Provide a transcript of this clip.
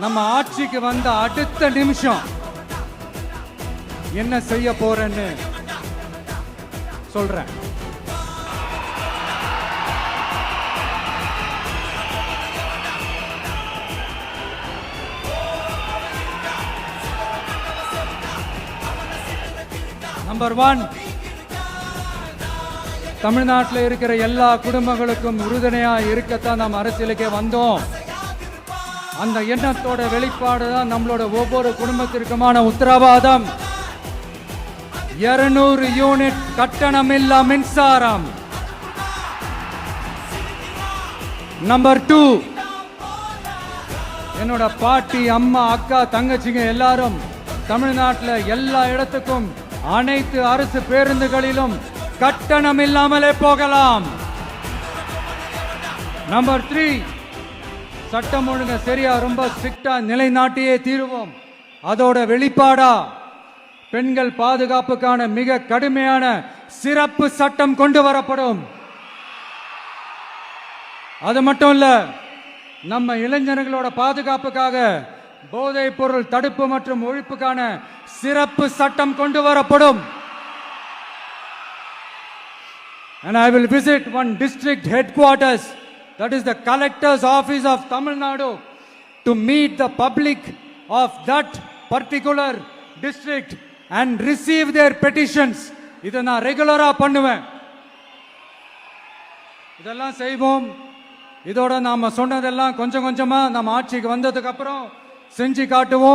நம்ம ஆட்சிக்கு வந்த அடுத்த நிமிஷம் என்ன செய்ய போறேன்னு சொல்றேன். நம்பர் 1, தமிழ்நாட்டில் இருக்கிற எல்லா குடும்பங்களுக்கும் உறுதுணையா இருக்கத்தான் நாம் அரசியலுக்கே வந்தோம். அந்த எண்ணத்தோட வெளிப்பாடு தான் நம்மளோட ஒவ்வொரு குடும்பத்திற்குமான உத்தரவாதம். 200 யூனிட் கட்டணமில்லா மின்சாரம். நம்பர் 2, என்னோட பாட்டி, அம்மா, அக்கா, தங்கச்சிங்க எல்லாரும் தமிழ்நாட்டில் எல்லா இடத்துக்கும் அனைத்து அரசு பேருந்துகளிலும் கட்டணம் இல்லாமலே போகலாம். நம்பர் 3, சட்டம் ஒழுங்கு சரியா ரொம்ப ஸ்ட்ரிக்டா நிலைநாட்டியே தீருவோம். அதோட வெளிப்பாடா பெண்கள் பாதுகாப்புக்கான மிக கடுமையான சிறப்பு சட்டம் கொண்டு வரப்படும். அது மட்டும் இல்ல, நம்ம இளைஞர்களோட பாதுகாப்புக்காக போதைப் பொருள் தடுப்பு மற்றும் ஒழிப்புக்கான சிறப்பு சட்டம் கொண்டு வரப்படும். And I will visit one district headquarters, that is the collector's office of Tamil Nadu, to meet the public of that particular district and receive their petitions. இதை நான் ரெகுலரா பண்ணுவேன். இதெல்லாம் செய்வோம். இதோட நாம சொன்னதெல்லாம் கொஞ்சம் கொஞ்சமா நம்ம ஆட்சிக்கு வந்ததுக்கு அப்புறம் செஞ்சு காட்டுவோம்.